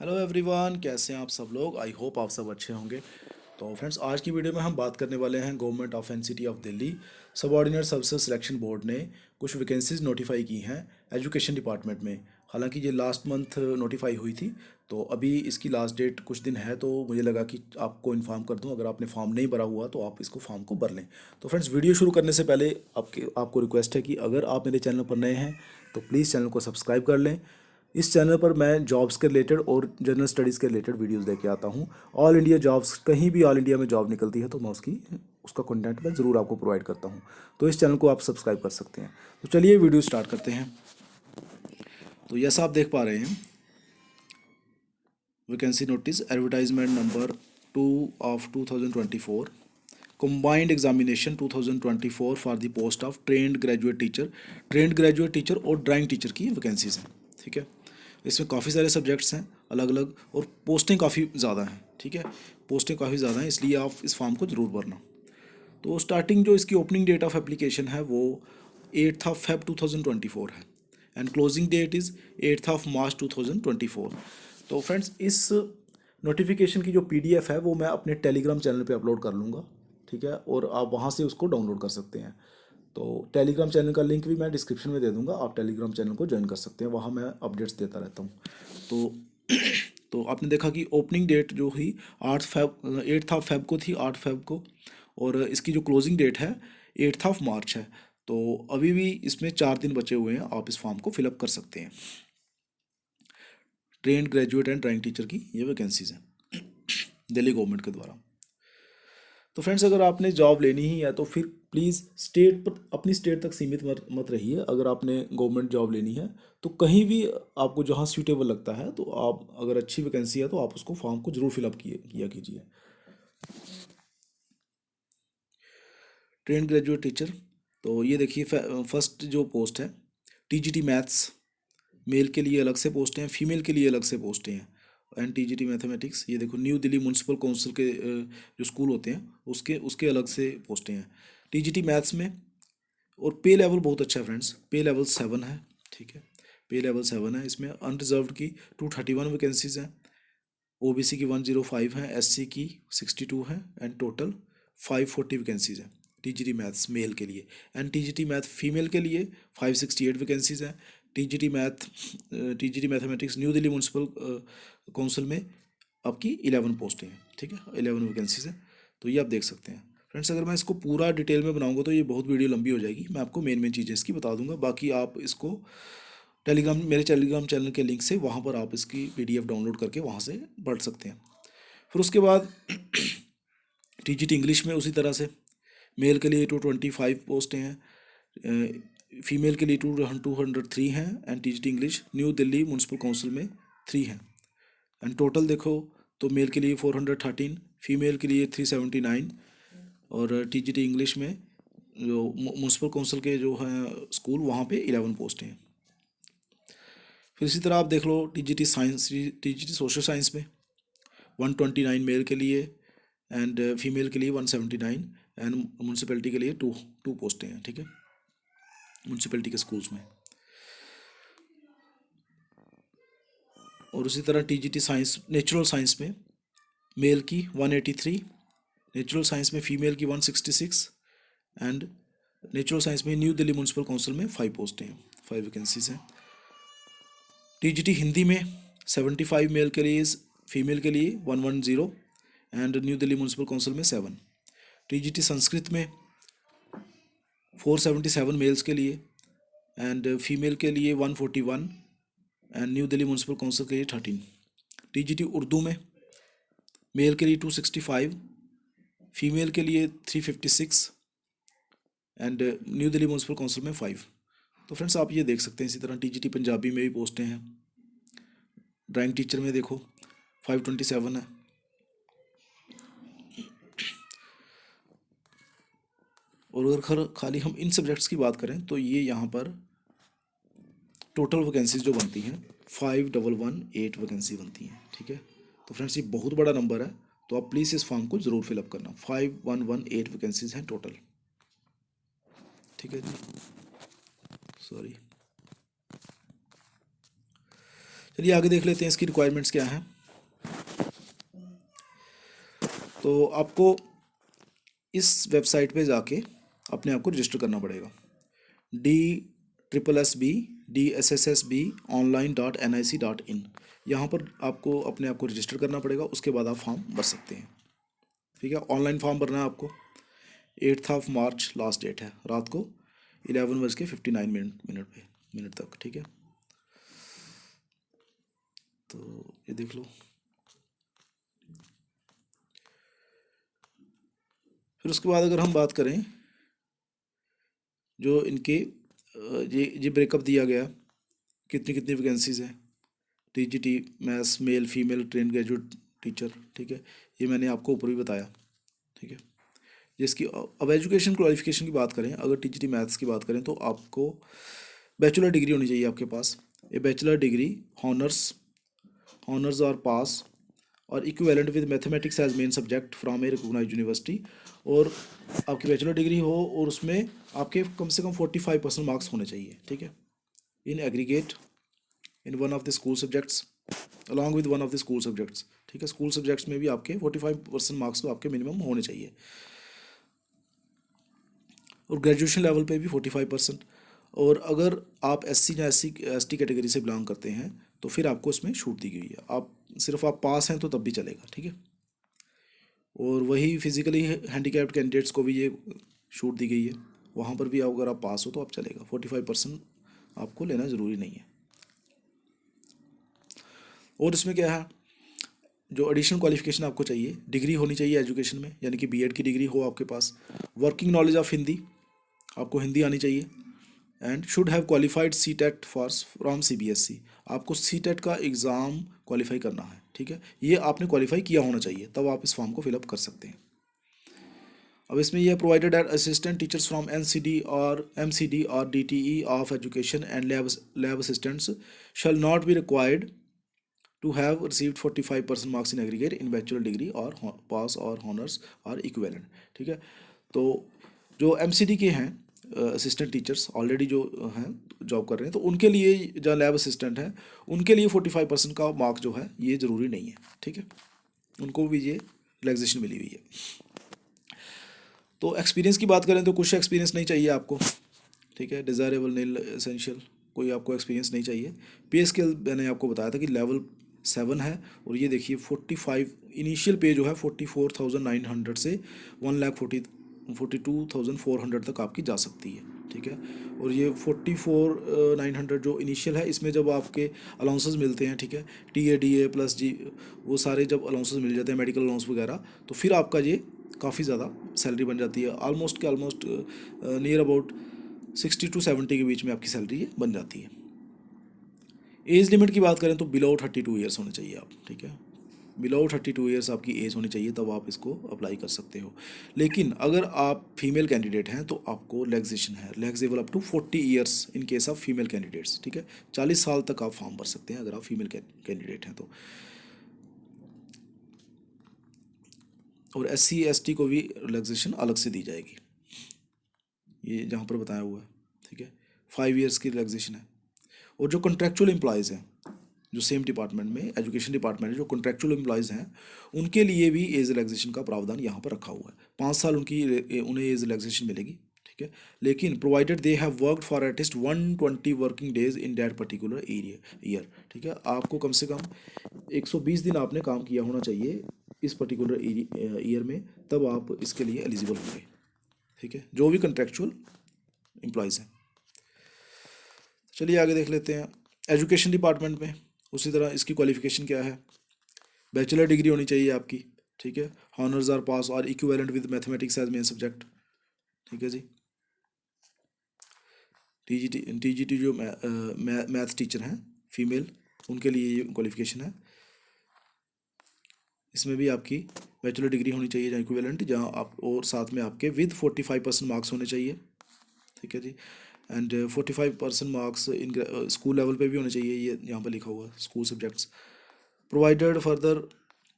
Hello everyone, कैसे हैं आप सब लोग। आई होप आप सब अच्छे होंगे। तो फ्रेंड्स, आज की वीडियो में हम बात करने वाले हैं government of NCT of Delhi subordinate services selection board ने कुछ वैकेंसीज नोटिफाई की हैं एजुकेशन डिपार्टमेंट में। हालांकि ये लास्ट मंथ नोटिफाई हुई थी, तो अभी इसकी लास्ट डेट कुछ दिन है, तो मुझे लगा कि आपको इन्फॉर्म कर दूं। अगर आपने फॉर्म नहीं भरा हुआ तो आप इसको फॉर्म को भर लें। तो फ्रेंड्स, वीडियो शुरू करने से पहले आपको रिक्वेस्ट है कि अगर आप मेरे चैनल पर नए हैं तो प्लीज़ चैनल को सब्सक्राइब कर लें। इस चैनल पर मैं जॉब्स के रिलेटेड और जनरल स्टडीज़ के रिलेटेड वीडियोस लेके आता हूँ। ऑल इंडिया जॉब्स, कहीं भी ऑल इंडिया में जॉब निकलती है तो मैं उसका कंटेंट मैं ज़रूर आपको प्रोवाइड करता हूँ। तो इस चैनल को आप सब्सक्राइब कर सकते हैं। तो चलिए वीडियो स्टार्ट करते हैं। तो जैसा आप देख पा रहे हैं, vacancy notice advertisement number 2 of 2024, combined examination 2024 for the post of trained graduate teacher और ड्राइंग टीचर की वैकेंसीज हैं। ठीक है, इसमें काफ़ी सारे सब्जेक्ट्स हैं अलग अलग, और पोस्टें काफ़ी ज़्यादा हैं। ठीक है, पोस्टें काफ़ी ज़्यादा हैं, इसलिए आप इस फॉर्म को ज़रूर भरना। तो स्टार्टिंग जो इसकी ओपनिंग डेट ऑफ एप्लीकेशन है वो 8th ऑफ फेब 2024 है, and closing that is 8th of March 2024। तो फ्रेंड्स, इस नोटिफिकेशन की जो पीडीएफ है वो मैं अपने टेलीग्राम चैनल पे अपलोड कर लूँगा। ठीक है, और आप वहाँ से उसको डाउनलोड कर सकते हैं। तो टेलीग्राम चैनल का लिंक भी मैं डिस्क्रिप्शन में दे दूँगा, आप टेलीग्राम चैनल को ज्वाइन कर सकते हैं, वहाँ मैं अपडेट्स देता रहता हूँ। तो तो आपने देखा कि ओपनिंग डेट जो हुई 8th ऑफ फेब को थी, 8 फेब को, और इसकी जो क्लोजिंग डेट है 8th ऑफ मार्च है। तो अभी भी इसमें 4 दिन बचे हुए हैं, आप इस फॉर्म को फिलअप कर सकते हैं। Trained graduate and drawing teacher की ये वैकेंसीज हैं दिल्ली गवर्नमेंट के द्वारा। तो फ्रेंड्स, अगर आपने जॉब लेनी ही है तो फिर प्लीज़ स्टेट पर, अपनी स्टेट तक सीमित मत रहिए। अगर आपने गवर्नमेंट जॉब लेनी है तो कहीं भी आपको जहाँ सूटेबल लगता है, तो आप, अगर अच्छी वैकेंसी है तो आप उसको फॉर्म को जरूर फिलअप किया कीजिए। ट्रेंड ग्रेजुएट टीचर, तो ये देखिए, फर्स्ट जो पोस्ट है टीजीटी मैथ्स, मेल के लिए अलग से पोस्टें हैं, फीमेल के लिए अलग से पोस्टें हैं। एंड टीजीटी मैथमेटिक्स, ये देखो न्यू दिल्ली म्यूनसिपल काउंसिल के जो स्कूल होते हैं उसके उसके अलग से पोस्टें हैं टीजीटी मैथ्स में। और पे लेवल बहुत अच्छा है फ्रेंड्स, पे लेवल 7 है। ठीक है, पे लेवल 7 है। इसमें अनरिजर्व्ड की 231 वैकेंसीज हैं, ओबीसी की 105 हैं, एससी की 62 हैं, एंड टोटल 540 वैकेंसीज हैं टीजीटी मैथ्स मेल के लिए। एंड टीजीटी मैथ फीमेल के लिए 568 वैकेंसीज हैं। TGT mathematics new Delhi municipal council में आपकी 11 पोस्टें हैं। ठीक है, 11 वैकेंसीज हैं। तो ये आप देख सकते हैं फ्रेंड्स। अगर मैं इसको पूरा डिटेल में बनाऊंगा तो ये बहुत वीडियो लंबी हो जाएगी। मैं आपको मेन मेन चीज़ें इसकी बता दूंगा, बाकी आप इसको मेरे टेलीग्राम चैनल के लिंक से वहाँ पर आप इसकी पीडीएफ डाउनलोड करके वहाँ से पढ़ सकते हैं। फिर उसके बाद टीजीटी इंग्लिश में उसी तरह से मेल के लिए 225 पोस्टें हैं, फीमेल के लिए 203 हैं, and TGT English new Delhi municipal council में 3 हैं। एंड टोटल देखो तो मेल के लिए 413, फीमेल के लिए 379, और टीजीटी इंग्लिश में जो म्यूनसिपल काउंसिल के जो हैं स्कूल, वहाँ पे 11 पोस्टें हैं। फिर इसी तरह आप देख लो TGT science, TGT social science में 129 मेल के लिए, एंड फीमेल के लिए 179, एंड म्यूनसिपैलिटी के लिए टू टू पोस्टें हैं। ठीक है, म्यूनसिपैलिटी के स्कूल्स में। और उसी तरह टीजीटी साइंस नेचुरल साइंस में मेल की 183, नेचुरल साइंस में फीमेल की 166, एंड नेचुरल साइंस में न्यू दिल्ली म्यूनसिपल काउंसिल में 5 पोस्टें हैं, 5 वैकेंसीज हैं। टीजीटी हिंदी में 75 मेल के लिए, फीमेल के लिए 110, and new Delhi municipal council में 7। टीजीटी संस्कृत में 477 मेल्स के लिए, एंड फीमेल के लिए 141, and new Delhi municipal council के लिए 13। टीजीटी उर्दू में मेल के लिए 265, फीमेल के लिए 356, and new Delhi municipal council में 5। तो फ्रेंड्स, आप ये देख सकते हैं। इसी तरह टीजीटी पंजाबी में भी पोस्टें हैं। ड्राइंग टीचर में देखो 527 है। और अगर खाली हम इन सब्जेक्ट्स की बात करें तो ये यहाँ पर टोटल वैकेंसीज जो बनती हैं 5118 वैकेंसी बनती हैं। ठीक है, तो फ्रेंड्स, ये बहुत बड़ा नंबर है, तो आप प्लीज़ इस फॉर्म को ज़रूर फिलअप करना। 5118 वैकेंसीज हैं टोटल। ठीक है जी, सॉरी। चलिए आगे देख लेते हैं इसकी रिक्वायरमेंट्स क्या हैं। तो आपको इस वेबसाइट पे जाके अपने आप को रजिस्टर करना पड़ेगा, DSSSB DSSSB online.nic.in। यहाँ पर आपको अपने आप को रजिस्टर करना पड़ेगा, उसके बाद आप फॉर्म भर सकते हैं। ठीक है, ऑनलाइन फॉर्म भरना है आपको। 8 मार्च लास्ट डेट है, रात को 11:59 मिनट तक। ठीक है, तो ये देख लो। फिर उसके बाद अगर हम बात करें जो इनके ये ब्रेकअप दिया गया, कितनी कितनी वैकेंसीज हैं। TGT maths male female train graduate teacher. ठीक है, ये मैंने आपको ऊपर भी बताया। ठीक है, जिसकी अब एजुकेशन क्वालिफिकेशन की बात करें, अगर TGT मैथ्स की बात करें तो आपको बैचलर डिग्री होनी चाहिए आपके पास। ये बैचलर डिग्री ऑनर्स और पास और equivalent with mathematics as main subject from a recognised university. और आपकी बैचलर डिग्री हो और उसमें आपके कम से कम 45% मार्क्स होने चाहिए। ठीक है, इन aggregate in one of the school subjects along with one of the school subjects. ठीक है, स्कूल सब्जेक्ट्स में भी आपके 45% मार्क्स तो आपके मिनिमम होने चाहिए, और ग्रेजुएशन लेवल पे भी 45%। और अगर आप SC या ST कैटेगरी से बिलोंग करते हैं तो फिर आपको इसमें छूट दी गई है, आप पास हैं तो तब भी चलेगा। ठीक है, और वही फिजिकली हैंडीकैप्ड कैंडिडेट्स को भी ये छूट दी गई है, वहाँ पर भी अगर आप पास हो तो आप चलेगा। 45% आपको लेना ज़रूरी नहीं है। और इसमें क्या है, जो एडिशनल क्वालिफिकेशन आपको चाहिए, डिग्री होनी चाहिए एजुकेशन में, यानी कि B.Ed की डिग्री हो आपके पास। वर्किंग नॉलेज ऑफ हिंदी, आपको हिंदी आनी चाहिए। And should have qualified CTET for from CBSE, आपको CTET का एग्ज़ाम क्वालिफाई करना है। ठीक है, ये आपने क्वालिफाई किया होना चाहिए, तब आप इस फॉर्म को फिलअप कर सकते हैं। अब इसमें यह provided eight assistant teachers from NCD और MCD और DTE of education and lab assistants shell not be required to have received 45% marks in aggregate in bachelor degree or pass or honors or equivalent। ठीक है, तो जो MCD के हैं assistant teachers already जो हैं जॉब कर रहे हैं, तो उनके लिए जो लैब असिस्टेंट हैं उनके लिए 45% का मार्क जो है ये ज़रूरी नहीं है। ठीक है, उनको भी ये रिलैक्सेशन मिली हुई है। तो एक्सपीरियंस की बात करें तो कुछ एक्सपीरियंस नहीं चाहिए आपको। ठीक है, डिज़ायरेबल नहीं, एसेंशियल, कोई आपको एक्सपीरियंस नहीं चाहिए। पे स्केल मैंने आपको बताया था कि लेवल 7 है, और ये देखिए 45 इनिशियल पे जो है 44,900 से 1,42,400 तक आपकी जा सकती है। ठीक है, और ये 44,900 जो इनिशियल है, इसमें जब आपके अलाउंसेस मिलते हैं, ठीक है, TA DA प्लस G, वो सारे जब अलाउंसेस मिल जाते हैं, मेडिकल अलाउंस वगैरह, तो फिर आपका ये काफ़ी ज़्यादा सैलरी बन जाती है। ऑलमोस्ट नियर अबाउट 60 to 70 के बीच में आपकी सैलरी ये बन जाती है। एज लिमिट की बात करें तो बिलो 32 ईयर्स होने चाहिए आप। ठीक है, बिलो 32 ईयर्स आपकी एज होनी चाहिए, तब आप इसको अप्लाई कर सकते हो। लेकिन अगर आप फीमेल कैंडिडेट हैं तो आपको रिलैक्सेशन है, relaxable up to 40 years in case of female candidates. ठीक है, 40 साल तक आप फॉर्म भर सकते हैं अगर आप फीमेल कैंडिडेट हैं तो। और SC ST को भी रिलैक्सेशन अलग से दी जाएगी, ये जहाँ पर बताया हुआ है। ठीक है, 5 ईयर्स की रिलैक्सेशन है। और जो कॉन्ट्रेक्चुअल एम्प्लॉयज़ हैं, जो सेम डिपार्टमेंट में एजुकेशन डिपार्टमेंट में जो कॉन्ट्रेक्चुअल एम्प्लॉयज़ हैं, उनके लिए भी एज रिलैक्सेशन का प्रावधान यहाँ पर रखा हुआ है। 5 साल उन्हें एज रिलैक्सेशन मिलेगी। ठीक है, लेकिन provided they have worked for at least 120 working days in that particular year. ठीक है, आपको कम से कम 120 दिन आपने काम किया होना चाहिए इस पर्टिकुलर ईयर में, तब आप इसके लिए एलिजिबल होंगे। ठीक है, जो भी कॉन्ट्रेक्चुअल एम्प्लॉयज़ हैं। चलिए आगे देख लेते हैं। एजुकेशन डिपार्टमेंट में उसी तरह इसकी क्वालिफिकेशन क्या है, बैचलर डिग्री होनी चाहिए आपकी। ठीक है, ऑनर्स आर पास और equivalent with mathematics as main subject. ठीक है जी, TGT जो मैथ्स टीचर हैं फीमेल, उनके लिए ये क्वालिफिकेशन है। इसमें भी आपकी बैचलर डिग्री होनी चाहिए या इक्विवेलेंट, जहाँ आप और साथ में आपके विद 45% मार्क्स होने चाहिए। ठीक है जी, and 45% marks in school level पे भी होने चाहिए, ये यहाँ पर लिखा हुआ है school subjects. Provided further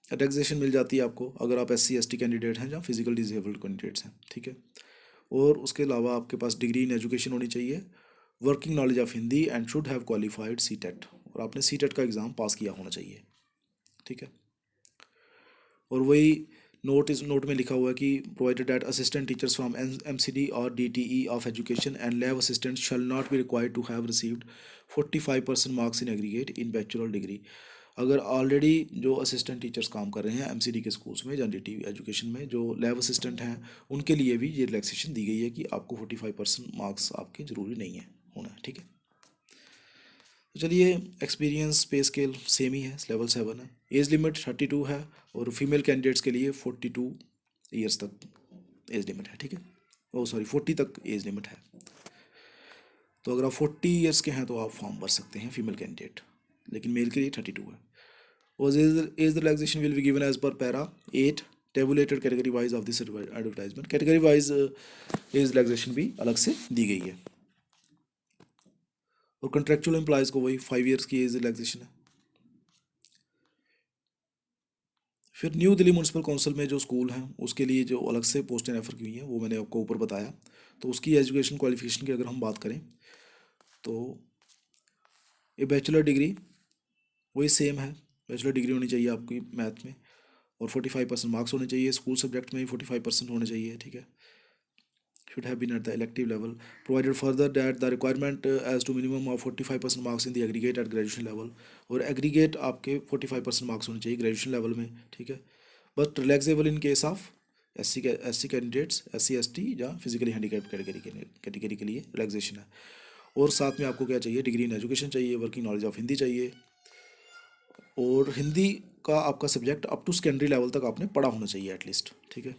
relaxation मिल जाती है आपको अगर आप SC ST कैंडिडेट हैं या फिजिकल डिसेबल्ड कैंडिडेट्स हैं। ठीक है, और उसके अलावा आपके पास डिग्री इन एजुकेशन होनी चाहिए, working knowledge of Hindi and should have qualified CTET, और आपने सीटेट का एग्ज़ाम पास किया होना चाहिए, ठीक है। और वही नोट में लिखा हुआ है कि provided that assistant teachers from MCD और DTE of education and lab assistant shall not be required to have received 45% marks in aggregate in bachelor degree. अगर ऑलरेडी जो असिस्टेंट टीचर्स काम कर रहे हैं MCD के स्कूल्स में या DTE एजुकेशन में, जो लैब असिस्टेंट हैं, उनके लिए भी ये रिलैक्सेशन दी गई है कि आपको 45% मार्क्स आपके ज़रूरी नहीं है होना है, ठीक है। तो चलिए, एक्सपीरियंस पे स्केल सेम ही है, लेवल 7 है। एज लिमिट 32 है और फीमेल कैंडिडेट्स के लिए 42 ईयर्स तक एज लिमिट है, ठीक है। ओ सॉरी, 40 तक एज लिमिट है। तो अगर आप 40 ईयर्स के हैं तो आप फॉर्म भर सकते हैं फीमेल कैंडिडेट, लेकिन मेल के लिए 32 है। और age relaxation will be given as per para 8 tabulated category wise of this advertisement. Category wise age relaxation भी अलग से दी गई है। और कंट्रेक्चुअल एम्प्लॉयज़ को वही 5 ईयर्स की एज रिलैक्सेशन है। फिर न्यू दिल्ली म्यूनसिपल काउंसिल में जो स्कूल हैं उसके लिए जो अलग से पोस्टें रेफर की हुई हैं वो मैंने आपको ऊपर बताया। तो उसकी एजुकेशन क्वालिफिकेशन की अगर हम बात करें तो ये बैचलर डिग्री वही सेम है, बैचलर डिग्री होनी चाहिए आपकी मैथ में और 45% मार्क्स होने चाहिए। स्कूल सब्जेक्ट में भी 45% होने चाहिए, ठीक है। should have been at the elective level. Provided further that the requirement as to minimum of 45% marks in the aggregate at graduation level, और aggregate आपके 45% मार्क्स होने चाहिए ग्रेजुएशन लेवल में, ठीक है। But relaxable in case of SC candidates, SC ST या physically handicap category के लिए रिलैक्सेशन है। और साथ में आपको क्या चाहिए, डिग्री इन एजुकेशन चाहिए, वर्किंग नॉलेज ऑफ हिंदी चाहिए, और हिंदी का आपका subject up to secondary level तक आपने पढ़ा होना चाहिए एटलीस्ट, ठीक है।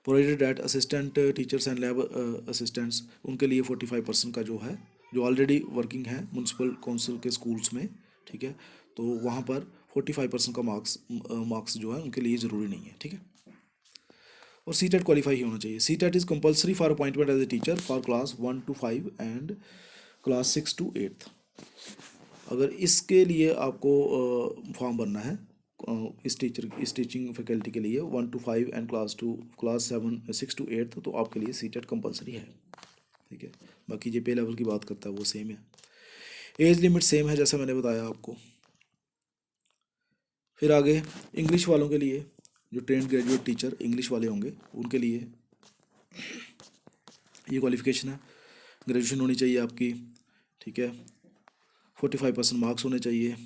Provided that assistant teachers and lab assistants, उनके लिए 45% का जो है, जो ऑलरेडी वर्किंग है म्यूनसिपल काउंसिल के स्कूल्स में, ठीक है, तो वहाँ पर 45% का मार्क्स जो है उनके लिए ज़रूरी नहीं है, ठीक है। और सीटेट क्वालिफाई ही होना चाहिए। CTET is compulsory for appointment as a teacher for class 1 to 5 and class 6 to 8। अगर इसके लिए आपको फॉर्म भरना है इस टीचिंग फैकल्टी के लिए 1 to 5 एंड क्लास 6 to 8, तो आपके लिए सीटेट कंपलसरी है, ठीक है। बाकी जो पे लेवल की बात करता है वो सेम है। एज लिमिट सेम है जैसा मैंने बताया आपको। फिर आगे इंग्लिश वालों के लिए, जो ट्रेंड ग्रेजुएट टीचर इंग्लिश वाले होंगे उनके लिए ये क्वालिफिकेशन है, ग्रेजुएशन होनी चाहिए आपकी, ठीक है। 45% मार्क्स होने चाहिए,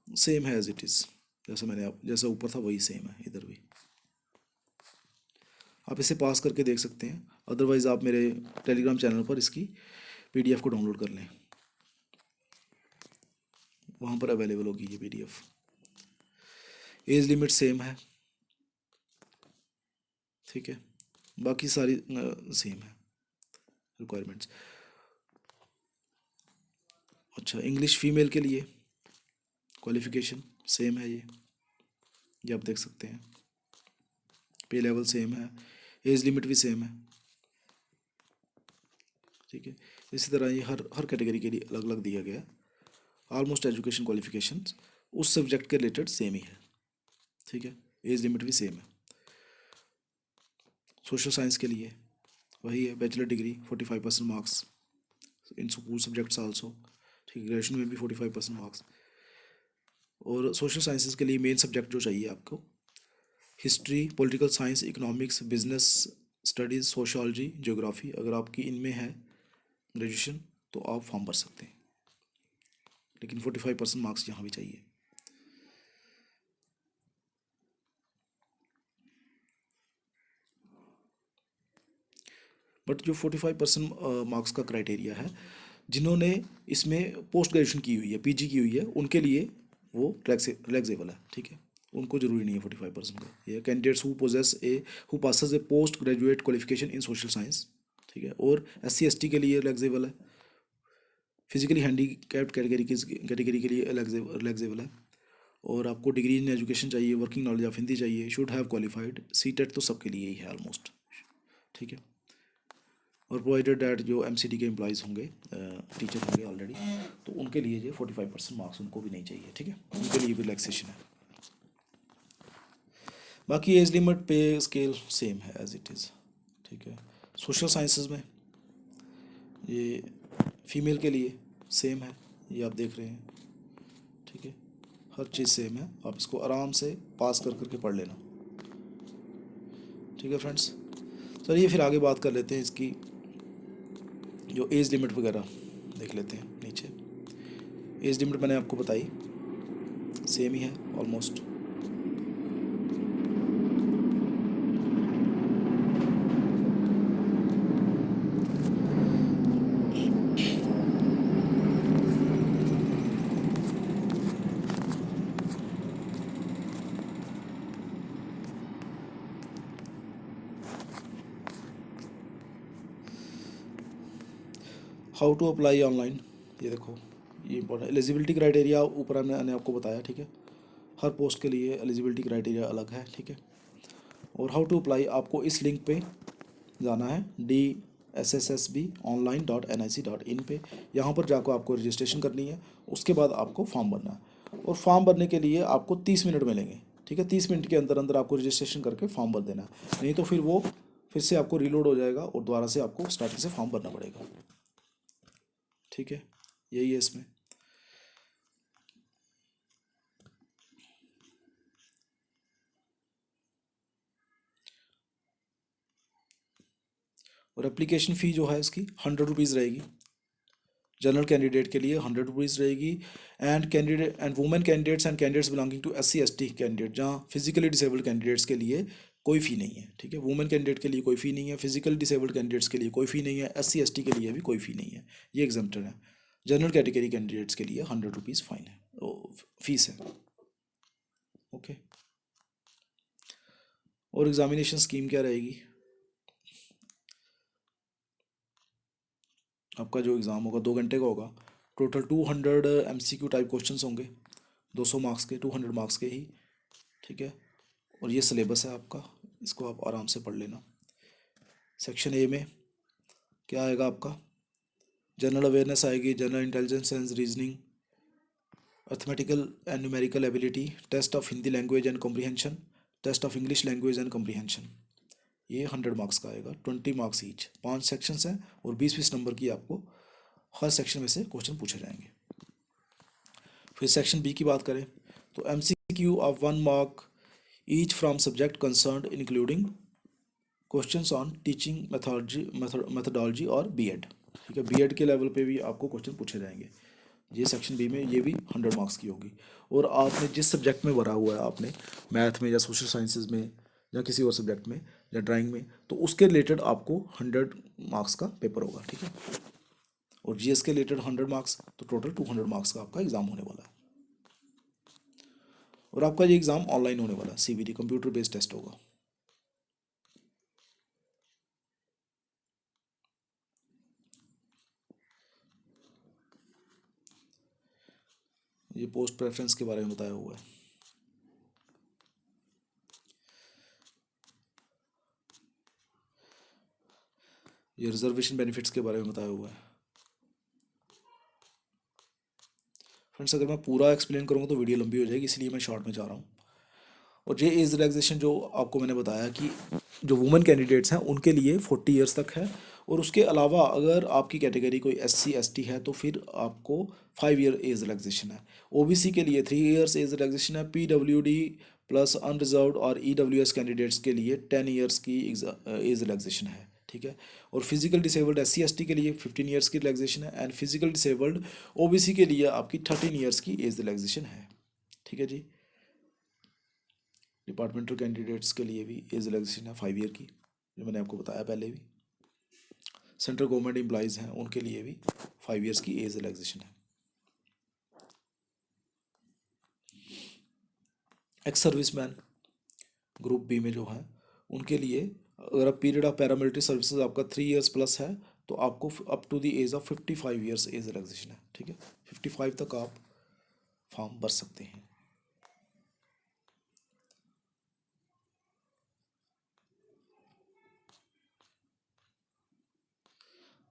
सेम है एज इट इज़, जैसा ऊपर था वही सेम है इधर भी। आप इसे पास करके देख सकते हैं, अदरवाइज़ आप मेरे टेलीग्राम चैनल पर इसकी PDF को डाउनलोड कर लें, वहाँ पर अवेलेबल होगी ये PDF। एज लिमिट सेम है, ठीक है, बाकी सारी सेम है रिक्वायरमेंट्स। अच्छा, इंग्लिश फीमेल के लिए क्वालिफिकेशन सेम है, ये आप देख सकते हैं, पे लेवल सेम है, एज लिमिट भी सेम है, ठीक है। इसी तरह ये हर कैटेगरी के लिए अलग अलग दिया गया। ऑलमोस्ट एजुकेशन क्वालिफिकेशंस उस सब्जेक्ट के रिलेटेड सेम ही है, ठीक है। एज लिमिट भी सेम है। सोशल साइंस के लिए वही है, bachelor degree 45% marks in school subjects also, ठीक है। ग्रेजुएशन में भी 45% मार्क्स। और सोशल साइंसेज के लिए मेन सब्जेक्ट जो चाहिए आपको, history, political science, economics, business studies, sociology, geography. अगर आपकी इनमें है ग्रेजुएशन तो आप फॉर्म भर सकते हैं, लेकिन 45% मार्क्स यहाँ भी चाहिए। बट जो 45% मार्क्स का क्राइटेरिया है, जिन्होंने इसमें पोस्ट ग्रेजुएशन की हुई है, PG की हुई है, उनके लिए वो रिलैक्सेबल है, ठीक है। उनको जरूरी नहीं है 45% का। ये candidates who passes A post graduate qualification in social science, ठीक है। और SC ST के लिए रिलैक्सेबल है, फिजिकली हैंडीकैप्ड कैटेगरी के लिए रिलैक्सेबल है। और आपको डिग्री इन एजुकेशन चाहिए, वर्किंग नॉलेज ऑफ हिंदी चाहिए, शुड हैव क्वालिफाइड। सीटेट तो सबके लिए ही है ऑलमोस्ट, ठीक है। और प्रोवाइडेड डैट जो MCD के एम्प्लॉयज़ होंगे, टीचर होंगे ऑलरेडी, तो उनके लिए जो 45% मार्क्स उनको भी नहीं चाहिए, ठीक है, उनके लिए भी रिलैक्सेशन है। बाकी एज लिमिट पे स्केल सेम है एज इट इज़, ठीक है। सोशल साइंसेज में ये फीमेल के लिए सेम है, ये आप देख रहे हैं, ठीक है, हर चीज़ सेम है, आप इसको आराम से पास कर करके पढ़ लेना। ठीक है फ्रेंड्स, चलिए फिर आगे बात कर लेते हैं इसकी जो एज लिमिट वगैरह देख लेते हैं। नीचे एज लिमिट मैंने आपको बताई, सेम ही है almost. How to apply online, ये देखो, ये इंपॉर्टेंट एलिजिबिलिटी क्राइटेरिया ऊपर मैंने आपको बताया। ठीक है, हर पोस्ट के लिए एलिजिबिलिटी क्राइटेरिया अलग है। ठीक है, और हाउ टू अप्लाई, आपको इस लिंक पे जाना है DSSSBonline.nic.in पे। यहाँ पर जाकर आपको रजिस्ट्रेशन करनी है, उसके बाद आपको फॉर्म भरना है, और फॉर्म भरने के लिए आपको 30 मिनट मिलेंगे। ठीक है, 30 मिनट के अंदर अंदर आपको रजिस्ट्रेशन करके फॉर्म भर देना है, नहीं तो फिर वो फिर से आपको रीलोड हो जाएगा और दोबारा से आपको स्टार्टिंग से फॉर्म भरना पड़ेगा। ठीक है, यही है इसमें। और एप्लीकेशन फ़ी जो है इसकी 100 रुपीज़ रहेगी। जनरल कैंडिडेट के लिए 100 रुपीज़ रहेगी। And women candidates and candidates belonging to SC ST candidate, जहाँ फिजिकली डिसेबल्ड कैंडिडेट्स के लिए कोई फ़ी नहीं है। ठीक है, वुमेन कैंडिडेट के लिए कोई फ़ी नहीं है, फिजिकल डिसेबल्ड कैंडिडेट्स के लिए कोई फ़ी नहीं है, SC ST के लिए भी कोई फ़ी नहीं है, ये एग्जाम्प्टेड है। जनरल कैटेगरी कैंडिडेट्स के लिए 100 रुपीज़ फाइन है, फीस है। ओके, और एग्जामिनेशन स्कीम क्या रहेगी, आपका जो एग्ज़ाम होगा 2 घंटे का होगा। टोटल 200 MCQ टाइप क्वेश्चंस होंगे, 200 मार्क्स के, 200 मार्क्स के ही। ठीक है, और ये सिलेबस है आपका, इसको आप आराम से पढ़ लेना। सेक्शन ए में क्या आएगा आपका, जनरल अवेयरनेस आएगी, general intelligence and reasoning, arithmetical and numerical ability, test of Hindi language and comprehension, test of English language and comprehension. ये 100 मार्क्स का आएगा, 20 मार्क्स ईच, 5 सेक्शंस हैं, और 20-20 नंबर की आपको हर सेक्शन में से क्वेश्चन पूछे जाएंगे। फिर सेक्शन बी की बात करें तो MCQ of 1 mark each from subject concern including questions on teaching methodology और BEd। ठीक है, BEd के लेवल पे भी आपको क्वेश्चन पूछे जाएंगे। ये सेक्शन बी में ये भी 100 मार्क्स की होगी। और आपने जिस सब्जेक्ट में भरा हुआ है, आपने मैथ में या सोशल साइंसेज में या किसी और सब्जेक्ट में या ड्राइंग में, तो उसके रिलेटेड आपको 100 मार्क्स का पेपर होगा। ठीक है, और GS के रिलेटेड 100 मार्क्स, तो टोटल 200 मार्क्स का आपका एग्जाम होने वाला है। और आपका ये एग्ज़ाम ऑनलाइन होने वाला है, CBT कंप्यूटर बेस्ड टेस्ट होगा। ये पोस्ट प्रेफरेंस के बारे में बताया हुआ है। ये रिजर्वेशन बेनिफिट्स के बारे में बताया हुआ है। फ्रेंड्स, अगर मैं पूरा एक्सप्लेन करूँगा तो वीडियो लंबी हो जाएगी, इसलिए मैं शॉर्ट में जा रहा हूँ। और ये एज रिलैक्सेशन जो आपको मैंने बताया कि जो वुमेन कैंडिडेट्स हैं उनके लिए 40 ईयर्स तक है, और उसके अलावा अगर आपकी कैटेगरी कोई SC ST है तो फिर आपको 5 ईयर एज रिलैक्सेशन है। OBC के लिए 3 ईयर्स एज रिलैक्सेशन है। PWD प्लस अनरिजर्व्ड और EWS कैंडिडेट्स के लिए 10 ईयर्स की एज रिलैक्सेशन है। ठीक है, और फिजिकल डिसेबल्ड SC ST के लिए 15 ईयर्स की रिलैक्सेशन है, एंड फिजिकल डिसेबल्ड OBC के लिए आपकी 13 ईयर्स की एज रिलैक्सेशन है। ठीक है जी, डिपार्टमेंटल कैंडिडेट्स के लिए भी एज रिलैक्सेशन है 5 ईयर की, जो मैंने आपको बताया पहले भी। सेंट्रल गवर्नमेंट एम्प्लॉयज़ हैं उनके लिए भी 5 ईयर्स की एज रिलैक्सेशन है। एक्स सर्विसमैन ग्रुप बी में जो है उनके लिए, अगर आप पीरियड ऑफ पैरामिलिट्री सर्विसेज आपका 3 ईयर्स प्लस है, तो आपको up to the age of 55 years age relaxation है। ठीक है, 55 तक आप फॉर्म भर सकते हैं।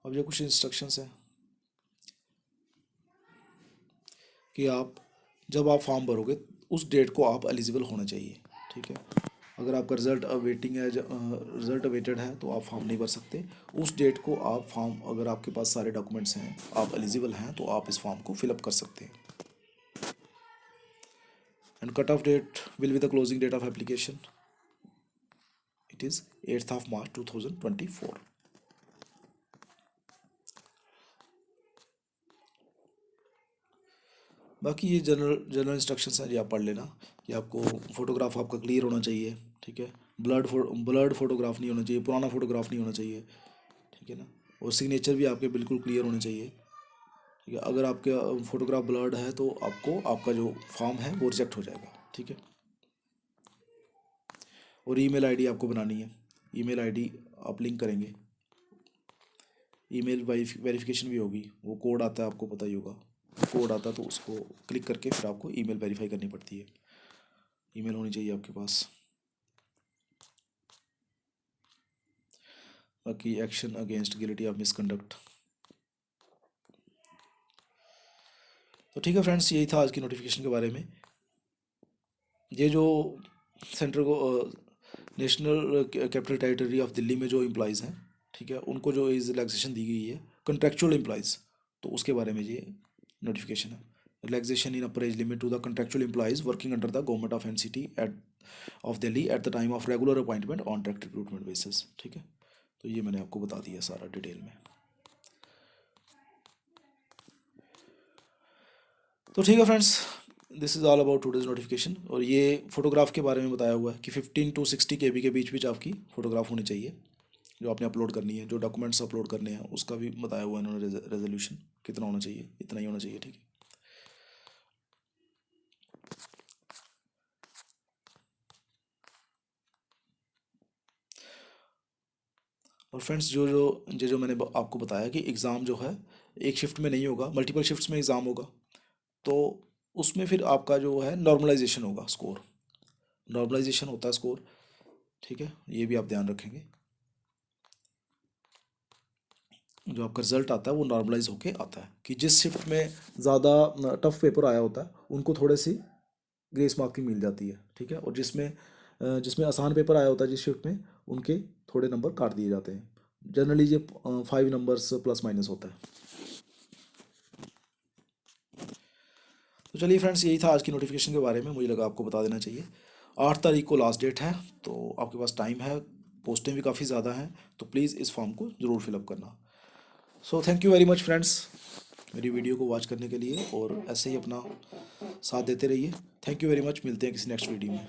अब ये कुछ इंस्ट्रक्शंस हैं कि आप जब आप फॉर्म भरोगे उस डेट को आप एलिजिबल होना चाहिए। ठीक है, अगर आपका रिज़ल्ट अवेटिंग है, रिज़ल्ट अवेटेड है, तो आप फॉर्म नहीं भर सकते। उस डेट को आप फॉर्म, अगर आपके पास सारे डॉक्यूमेंट्स हैं, आप एलिजिबल हैं, तो आप इस फॉर्म को फिलअप कर सकते हैं। And cut off date will be the closing date of application, it is 8th of March 2024। बाकी ये जनरल इंस्ट्रक्शंस हैं, ये आप पढ़ लेना कि आपको फ़ोटोग्राफ आपका क्लियर होना चाहिए, ठीक है। ब्लर्ड फोटोग्राफ नहीं होना चाहिए, पुराना फोटोग्राफ नहीं होना चाहिए, ठीक है ना। और सिग्नेचर भी आपके बिल्कुल क्लियर होने चाहिए, ठीक है। अगर आपका फोटोग्राफ ब्लर्ड है तो आपको आपका जो फॉर्म है वो रिजेक्ट हो जाएगा, ठीक है। और ईमेल आईडी आपको बनानी है, ईमेल आईडी आप लिंक करेंगे, ईमेल वेरिफिकेशन भी होगी, वो कोड आता है, आपको पता ही होगा। कोड आता है तो उसको क्लिक करके फिर आपको ईमेल वेरीफाई करनी पड़ती है। ईमेल होनी चाहिए आपके पास। बाकी action against guilty of misconduct. तो ठीक है फ्रेंड्स, यही था आज की नोटिफिकेशन के बारे में। ये जो सेंटर को national capital territory of Delhi में जो एम्प्लॉयज़ हैं, ठीक है, उनको जो इस रिलैक्सेशन दी गई है, कंट्रेक्चुअल एम्प्लॉयज़, तो उसके बारे में ये नोटिफिकेशन है। Relaxation in upper age limit to the contractual employees working under the government of NCT at of Delhi at the time of regular appointment on direct recruitment basis, ठीक है। तो ये मैंने आपको बता दिया सारा डिटेल में। तो ठीक है friends, this is all about today's notification. और ये फ़ोटोग्राफ के बारे में बताया हुआ है कि 15 to 60 KB के बीच बीच आपकी फ़ोटोग्राफ होनी चाहिए, जो आपने अपलोड करनी है, जो डॉक्यूमेंट्स अपलोड करने हैं उसका भी बताया हुआ है इन्होंने, रेजोल्यूशन कितना होना चाहिए, इतना ही होना चाहिए, ठीक है। और फ्रेंड्स, जो मैंने आपको बताया कि एग्ज़ाम जो है एक शिफ्ट में नहीं होगा, मल्टीपल शिफ्ट्स में एग्ज़ाम होगा, तो उसमें फिर आपका जो है नॉर्मलाइजेशन होगा, स्कोर नॉर्मलाइजेशन होता है स्कोर, ठीक है। ये भी आप ध्यान रखेंगे, जो आपका रिजल्ट आता है वो नॉर्मलाइज होके आता है कि जिस शिफ्ट में ज़्यादा टफ पेपर आया होता है उनको थोड़ी सी ग्रेस मार्किंग मिल जाती है, ठीक है। और जिसमें आसान पेपर आया होता है जिस शिफ्ट में, उनके थोड़े नंबर काट दिए जाते हैं। जनरली ये 5 नंबर्स प्लस माइनस होता है। तो चलिए फ्रेंड्स, यही था आज की नोटिफिकेशन के बारे में, मुझे लगा आपको बता देना चाहिए। 8 तारीख को लास्ट डेट है, तो आपके पास टाइम है, पोस्टें भी काफ़ी ज़्यादा हैं, तो प्लीज़ इस फॉर्म को ज़रूर फिलअप करना। So thank you very much friends, मेरी वीडियो को वॉच करने के लिए, और ऐसे ही अपना साथ देते रहिए। थैंक यू वेरी मच, मिलते हैं किसी नेक्स्ट वीडियो में।